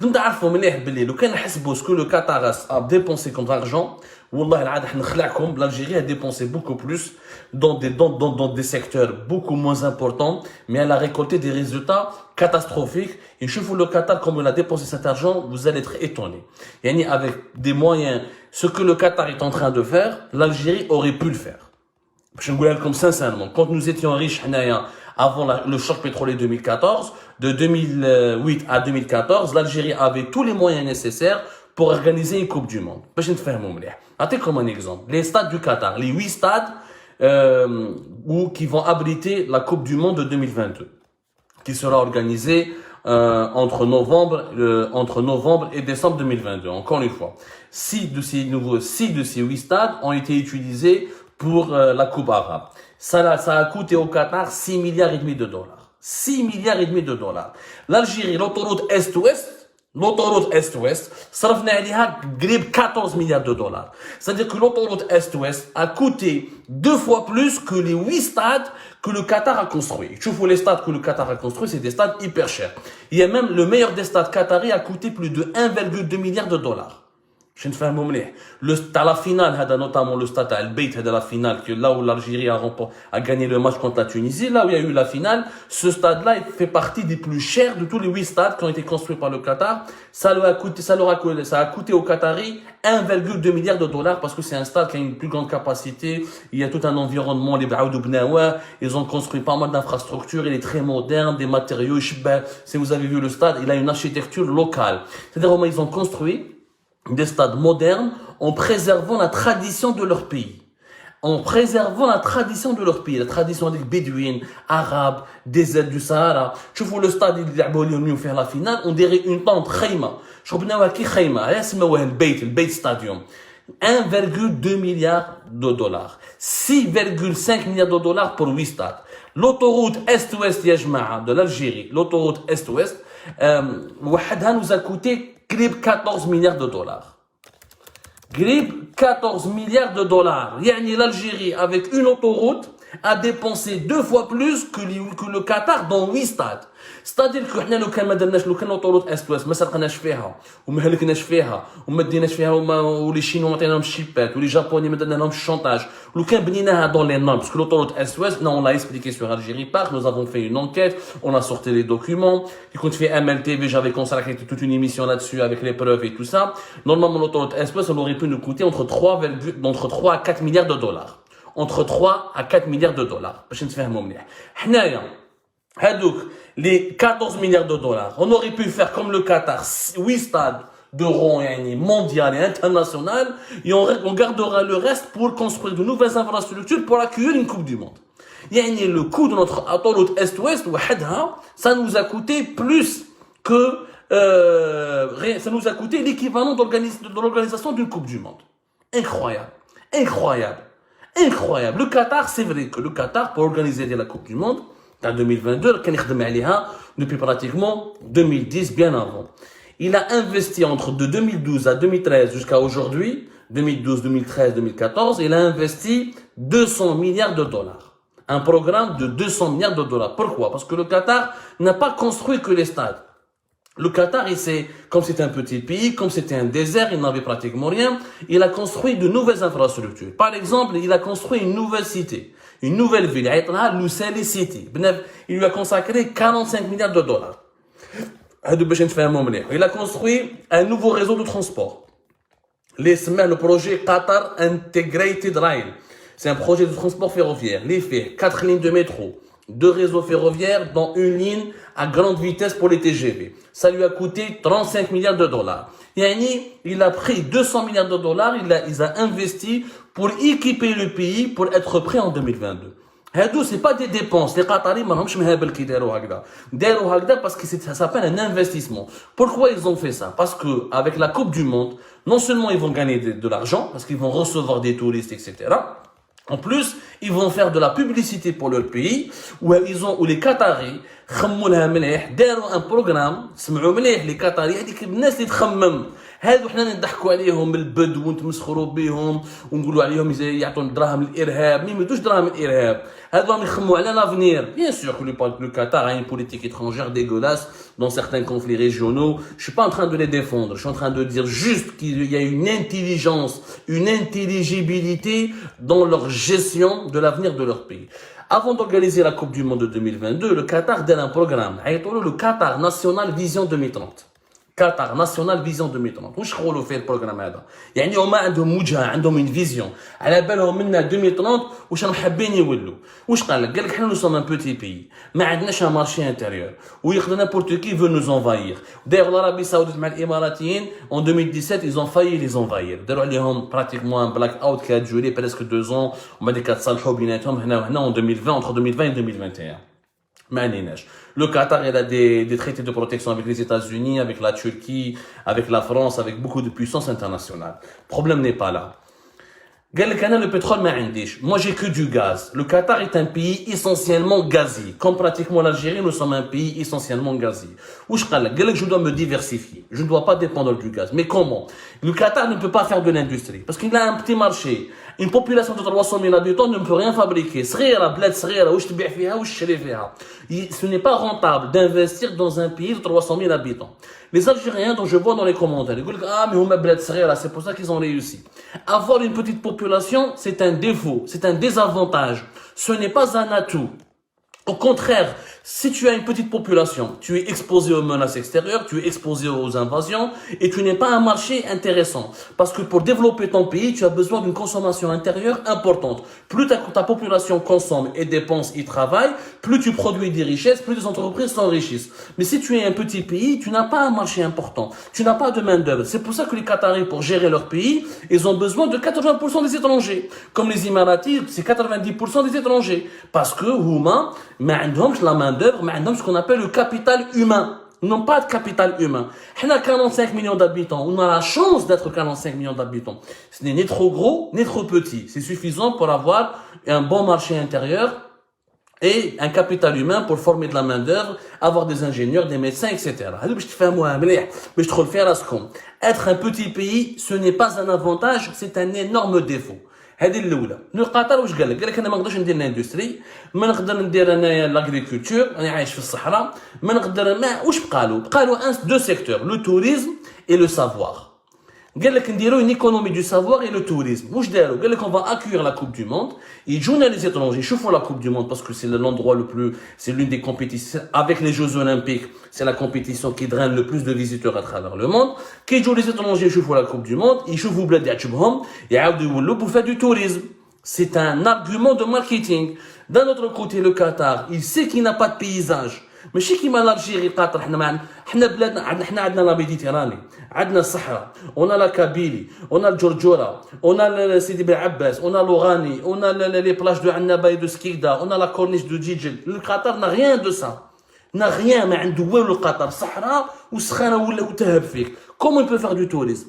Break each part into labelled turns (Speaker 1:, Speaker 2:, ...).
Speaker 1: انتم تعرفوا مليح باللي لو كان نحسبوا سكو لو Qatar a dépensé comme argent, والله العاد راح نخلعكم. l'Algérie a dépensé beaucoup plus dans des secteurs beaucoup moins importants, mais elle a récolté des résultats catastrophiques. Et je vous le Qatar, comme il a dépensé cet argent, vous allez être étonnés. Yani avec des moyens, ce que le Qatar est en train de faire, l'Algérie aurait pu le faire. Je vous le dis comme sincèrement, quand nous étions riches avant le choc pétrolier 2014, de 2008 à 2014, l'Algérie avait tous les moyens nécessaires pour organiser une Coupe du Monde. باش نتفاهموا مليح. Attends comme un exemple, les stades du Qatar, les 8 stades qui vont abriter la Coupe du Monde de 2022, qui sera organisée entre novembre et décembre 2022. Encore une fois, 6 de ces 8 stades ont été utilisés pour la Coupe arabe. Ça a coûté au Qatar 6 milliards et demi de dollars. 6 milliards et demi de dollars. L'Algérie, l'autoroute Est-Ouest, صرفنا عليها قريب 14 milliards de dollars. C'est-à-dire que l'autoroute Est-Ouest a coûté 2 fois plus que les 8 stades que le Qatar a construits. Tu vois, les stades que le Qatar a construits, c'est des stades hyper chers. Il y a même le meilleur des stades qataris a coûté plus de 1,2 milliard de dollars. Je ne fais pas la finale, notamment le stade Al-Bayt, la finale, là où l'Algérie a gagné le match contre la Tunisie, là où il y a eu la finale, ce stade-là fait partie des plus chers de tous les 8 stades qui ont été construits par le Qatar. Ça a coûté aux Qataris 1,2 milliard de dollars parce que c'est un stade qui a une plus grande capacité. Il y a tout un environnement, les Baoudou Bnawa, ils ont construit pas mal d'infrastructures, il est très moderne, des matériaux, si vous avez vu le stade, il a une architecture locale. C'est-à-dire, ils ont construit des stades modernes en préservant la tradition de leur pays. La tradition des Bédouines, Arabes, des aides du Sahara. Tu vois le stade, il a fait la finale, on dirait une tente, khayma. Je le Bayt Stadium. 1,2 milliard de dollars. 6,5 milliards de dollars pour 8 stades. L'autoroute Est-Ouest de l'Algérie, l'autoroute Est-Ouest, nous a coûté 14 milliards de dollars. 14 milliards de dollars. L'Algérie, avec une autoroute, a dépensé 2 fois plus que le Qatar dans 8 stades. C'est-à-dire que nous, لو كان l'autoroute Est-Ouest ما سرقناش فيها وما هلكناش فيها وما ديناش فيها ولي شينوا ما عطيناهمش الشيبات ولي جابوني ما درنالهمش الشونطاج لو كان بنيناها dans les normes parce que l'autoroute Est-Ouest, on l'a expliqué sur Algérie Park, nous avons fait une enquête, on a sorti les documents, qui compte fait MLTV, j'avais consacré toute une émission là-dessus avec les preuves et tout ça. Normalement l'autoroute Est-Ouest, on aurait pu nous coûter entre 3 à 4 milliards de dollars. Entre 3 à 4 milliards de dollars. باش نتفاهموا مليح. حنايا هادوك les 14 milliards de dollars, on aurait pu faire comme le Qatar, 8 stades de rang mondial et international, et on gardera le reste pour construire de nouvelles infrastructures pour accueillir une Coupe du Monde. Le coût de notre autoroute Est-Ouest, ça nous a coûté plus que, ça nous a coûté l'équivalent de l'organisation d'une Coupe du Monde. Incroyable. Le Qatar, c'est vrai que le Qatar, pour organiser la Coupe du Monde, en 2022, depuis pratiquement 2010, bien avant. Il a investi entre de 2012 à 2013 jusqu'à aujourd'hui, 2012, 2013, 2014, il a investi 200 milliards de dollars. Un programme de 200 milliards de dollars. Pourquoi? Parce que le Qatar n'a pas construit que les stades. Le Qatar, comme c'était un petit pays, comme c'était un désert, il n'avait pratiquement rien, il a construit de nouvelles infrastructures. Par exemple, il a construit une nouvelle cité, une nouvelle ville, Lusail City. Il lui a consacré 45 milliards de dollars. Il a construit un nouveau réseau de transport. Le projet Qatar Integrated Rail. C'est un projet de transport ferroviaire. Les faits, 4 lignes de métro, 2 réseaux ferroviaires, dont une ligne à grande vitesse pour les TGV. Ça lui a coûté 35 milliards de dollars. Il a pris 200 milliards de dollars, il a investi pour équiper le pays pour être prêt en 2022. C'est pas des dépenses. Les Qataris, parce que ça s'appelle un investissement. Pourquoi ils ont fait ça? Parce que, avec la Coupe du Monde, non seulement ils vont gagner de l'argent, parce qu'ils vont recevoir des touristes, etc. En plus, ils vont faire de la publicité pour leur pays, où les Qataris خموا لها مليح داروا ان بروغرام سمعوا مليح لي قطري هذيك الناس اللي تخمم هادو حنا نضحكوا عليهم بالبدو ونتمسخروا بهم ونقولوا عليهم يعطون دراهم الارهاب ما يمدوش دراهم الارهاب هادو راهم يخموا على لافنير bien sûr que le Qatar a une politique étrangère dégueulasse dans certains conflits régionaux je suis pas en train de les défendre je suis en train de dire juste qu'il y a une intelligence une intelligibilité dans leur gestion de l'avenir de leur pays. Avant d'organiser la Coupe du Monde de 2022, le Qatar donne un programme, le Qatar National Vision 2030. Qatar National Vision 2030. واش يقولوا فيه البروغرام هذا؟ يعني هما عندهم وجهه عندهم une vision على بالهم منا 2030 واش راهم حابين يولوا. واش قال لك؟ قال لك حنا nous sommes un petit pays ما عندناش un marché intérieur ويقدر n'importe qui veut nous envahir. D'ailleurs l'Arabie Saoudite مع الإماراتيين en 2017 ils ont failli les envahir. داروا عليهم pratiquement un black out qui a duré presque 2 ans ومن بعد كتصالحوا بيناتهم هنا وهنا en 2020 entre 2020 et 2021. Le Qatar il a des traités de protection avec les États-Unis, avec la Turquie, avec la France, avec beaucoup de puissance internationale. Le problème n'est pas là. قال لك انا le pétrole ما عنديش. Moi j'ai que du gaz. Le Qatar est un pays essentiellement gazier. Comme pratiquement l'Algérie, nous sommes un pays essentiellement gazier. واش قال لك؟ قال لك je dois me diversifier. Je ne dois pas dépendre du gaz. Mais comment? Le Qatar ne peut pas faire de l'industrie parce qu'il a un petit marché. Une population de 300 000 habitants ne peut rien fabriquer. صغيرة بلاد صغيرة واش تبيع فيها واش تشري فيها. Ce n'est pas rentable d'investir dans un pays de 300 000 habitants. Les Algériens dont je vois dans les commentaires, ils disent ah mais huma bled صغيرة, c'est pour ça qu'ils ont réussi. Avoir une petite population, c'est un défaut, c'est un désavantage. Ce n'est pas un atout. Au contraire, si tu as une petite population, tu es exposé aux menaces extérieures, tu es exposé aux invasions et tu n'es pas un marché intéressant. Parce que pour développer ton pays, tu as besoin d'une consommation intérieure importante. Plus ta population consomme et dépense et travaille, plus tu produis des richesses, plus les entreprises s'enrichissent. Mais si tu es un petit pays, tu n'as pas un marché important. Tu n'as pas de main-d'œuvre. C'est pour ça que les Qataris, pour gérer leur pays, ils ont besoin de 80% des étrangers. Comme les Émiratis, c'est 90% des étrangers. Parce que, Houma, mais la main-d'œuvre, mais ce qu'on appelle le capital humain. Ils n'ont pas de capital humain. On a 45 millions d'habitants. On a la chance d'être 45 millions d'habitants. Ce n'est ni trop gros, ni trop petit. C'est suffisant pour avoir un bon marché intérieur et un capital humain pour former de la main-d'œuvre, avoir des ingénieurs, des médecins, etc. Être un petit pays, ce n'est pas un avantage, c'est un énorme défaut. هذه الاولى. القطر واش قال لك؟ قال لك انا ما نقدرش ندير الاندستري ما نقدر ندير انايا لاغريكولتور انا عايش في الصحراء ما نقدر ما واش بقالوا دو سيكتور لو توريزم اي لو سافوار. قال لك نديروا une économie du savoir et le tourisme. واش داروا؟ قال لك on va accueillir la coupe du monde يجونا les étrangers يشوفوا la coupe du monde parce que c'est l'endroit le plus c'est l'une des compétitions avec les Jeux olympiques c'est la compétition qui draine le plus de visiteurs à travers le monde كيجوا les étrangers يشوفوا la coupe du monde يشوفوا بلاد يعجبهم يعاودوا يولوا pour faire du tourisme. C'est un argument de marketing. D'un autre côté le Qatar il sait qu'il n'a pas de paysage ماشي كيما الجيري قطر حنا بلادنا عندنا لا ميديتيراني عندنا الصحراء اون لا كابيلي اون الجرجوره اون سيدي بن عباس اون لوغاني اون لي بلاج دو عنابه دو سكيدا اون لا كورنيش دو جيجل. القطر نا ريان دو سا نا ريان ما عنده والو. القطر صحراء وسخانه ولا وتهب فيك. Comment il peut faire du tourisme?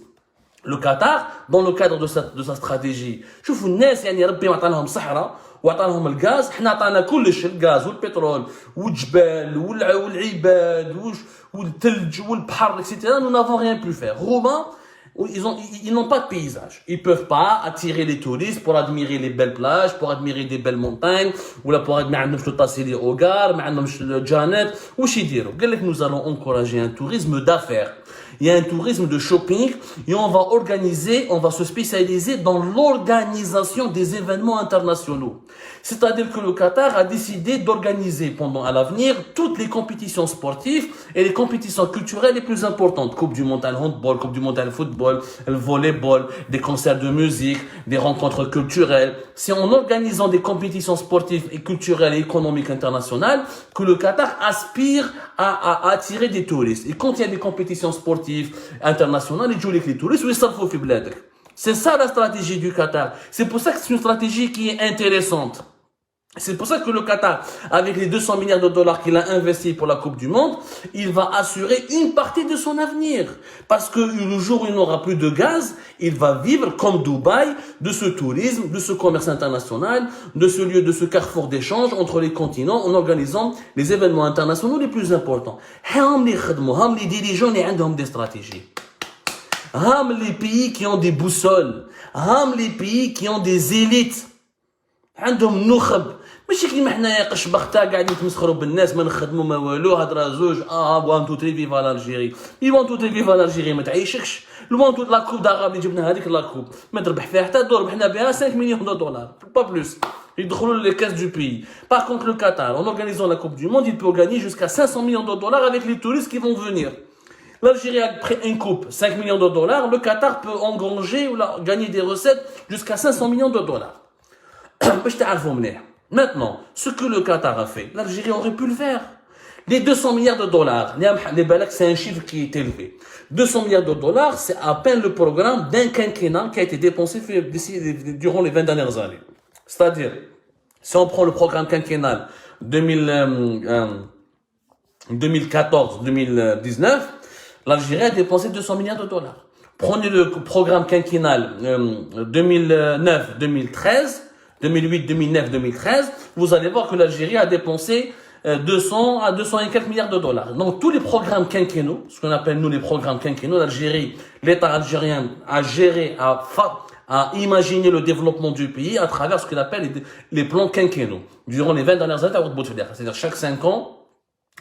Speaker 1: Le Qatar dans le cadre de sa stratégie شوفوا الناس يعني ربي معطى لهم صحراء وعطاهم الغاز حنا عطانا كلش الغاز والبترول والجبال والعباد والثلج والبحر etc. Nous n'avons rien pu faire. Romains ils n'ont pas de paysage. Ils peuvent pas attirer les touristes pour admirer les belles plages, pour admirer des belles montagnes, ou là pour admirer le tassili au gar, le janet, ou chidiru. Nous allons encourager un tourisme d'affaires. Il y a un tourisme de shopping et on va se spécialiser dans l'organisation des événements internationaux. C'est-à-dire que le Qatar a décidé d'organiser à l'avenir toutes les compétitions sportives et les compétitions culturelles les plus importantes. Coupe du monde à handball, Coupe du monde à football, le volleyball, des concerts de musique, des rencontres culturelles. C'est en organisant des compétitions sportives et culturelles et économiques internationales que le Qatar aspire à attirer des touristes. Et quand il y a des compétitions sportives internationales, ils jouent les touristes ou ils s'en foutent. C'est ça la stratégie du Qatar. C'est pour ça que c'est une stratégie qui est intéressante. C'est pour ça que le Qatar, avec les 200 milliards de dollars qu'il a investis pour la Coupe du Monde, il va assurer une partie de son avenir. Parce que le jour où il n'aura plus de gaz, il va vivre comme Dubaï, de ce tourisme, de ce commerce international, de ce lieu, de ce carrefour d'échange entre les continents, en organisant les événements internationaux les plus importants. Les dirigeants, ils ont des stratégies. Les pays qui ont des boussoles. Les pays qui ont des élites. عندهم نخب ماشي كيما حنايا قش بختا قاعدين يتمسخروا بالناس ما نخدموا ما والو هضره زوج وان تو تري فيفا لالجيري وان تو تري فيفا لالجيري ما تعيشكش وان تو لا كوب داغاب اللي جبنا هذيك لا كوب ما تربح فيها حتى دور ربحنا بها 5 مليون دولار با بلوس يدخلوا لي كاس du pays. Par contre le Qatar en organisant la Coupe du Monde il peut gagner jusqu'à 500 millions de dollars avec les touristes qui vont venir. L'Algérie a pris une coupe 5 millions de dollars, le Qatar peut engranger ou gagner des recettes jusqu'à 500 millions de dollars. Maintenant, ce que le Qatar a fait, l'Algérie aurait pu le faire. Les 200 milliards de dollars, les balaks, c'est un chiffre qui est élevé. 200 milliards de dollars, c'est à peine le programme d'un quinquennat qui a été dépensé durant les 20 dernières années. C'est-à-dire, si on prend le programme quinquennal 2014-2019, l'Algérie a dépensé 200 milliards de dollars. Prenez le programme quinquennal 2009-2013, 2008, 2009, 2013, vous allez voir que l'Algérie a dépensé 200 à 200 et quelques milliards de dollars. Donc tous les programmes quinquennaux, ce qu'on appelle nous les programmes quinquennaux, l'Algérie, l'État algérien a géré, a imaginé le développement du pays à travers ce qu'on appelle les plans quinquennaux. Durant les 20 dernières années, c'est-à-dire chaque 5 ans,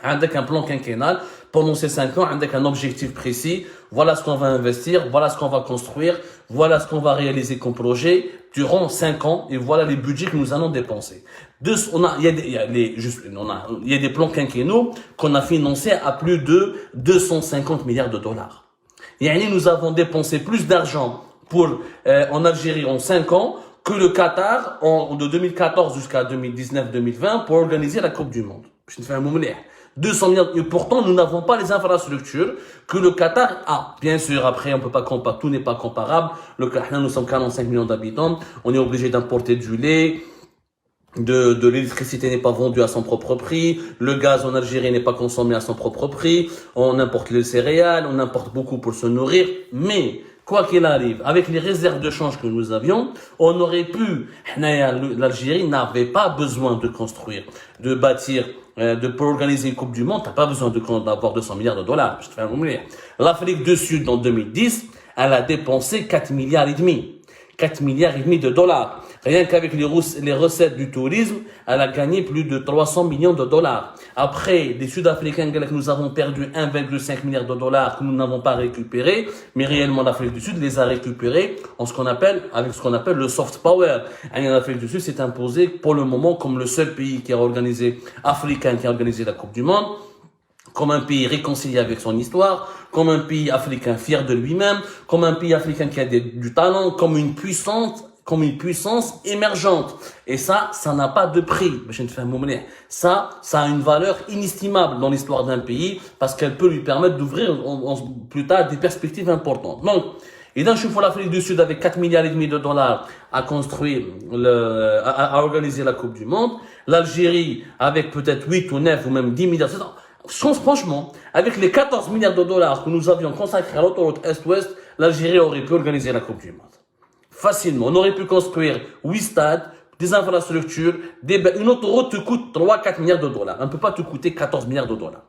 Speaker 1: avec un plan quinquennal, pendant ces 5 ans, avec un objectif précis, voilà ce qu'on va investir, voilà ce qu'on va construire, voilà ce qu'on va réaliser comme projet durant 5 ans, et voilà les budgets que nous allons dépenser. Il y a des plans quinquennaux qu'on a financés à plus de 250 milliards de dollars. Et nous avons dépensé plus d'argent en Algérie en 5 ans que le Qatar de 2014 jusqu'à 2019-2020 pour organiser la Coupe du Monde. 200 milliards, et pourtant nous n'avons pas les infrastructures que le Qatar a. Bien sûr, après on peut pas comparer, tout n'est pas comparable. Le Qatar, nous sommes 45 millions d'habitants, on est obligé d'importer du lait, de l'électricité n'est pas vendue à son propre prix, le gaz en Algérie n'est pas consommé à son propre prix, on importe les céréales, on importe beaucoup pour se nourrir, mais quoi qu'il arrive, avec les réserves de change que nous avions, on aurait pu, l'Algérie n'avait pas besoin de construire, de bâtir, pour organiser une Coupe du Monde, t'as pas besoin d'avoir 200 milliards de dollars. Je te fais un moment. L'Afrique du Sud, en 2010, elle a dépensé 4 milliards et demi. 4 milliards et demi de dollars. Rien qu'avec les recettes du tourisme, elle a gagné plus de 300 millions de dollars. Après, les Sud-Africains, nous avons perdu 1,5 milliard de dollars que nous n'avons pas récupérés, mais réellement l'Afrique du Sud les a récupérés avec ce qu'on appelle le soft power. L'Afrique du Sud s'est imposé pour le moment comme le seul pays africain qui a organisé la Coupe du Monde, comme un pays réconcilié avec son histoire, comme un pays africain fier de lui-même, comme un pays africain qui a du talent, comme une puissance émergente. Et ça n'a pas de prix. Ça a une valeur inestimable dans l'histoire d'un pays parce qu'elle peut lui permettre d'ouvrir plus tard des perspectives importantes. Donc, et d'un chef pour l'Afrique du Sud avec 4 milliards et demi de dollars à construire à organiser la Coupe du Monde. L'Algérie avec peut-être 8 ou 9 ou même 10 milliards. Franchement, avec les 14 milliards de dollars que nous avions consacrés à l'autoroute Est-Ouest, l'Algérie aurait pu organiser la Coupe du Monde. Facilement. On aurait pu construire 8 stades, des infrastructures, une autoroute te coûte 3-4 milliards de dollars. Elle ne peut pas te coûter 14 milliards de dollars.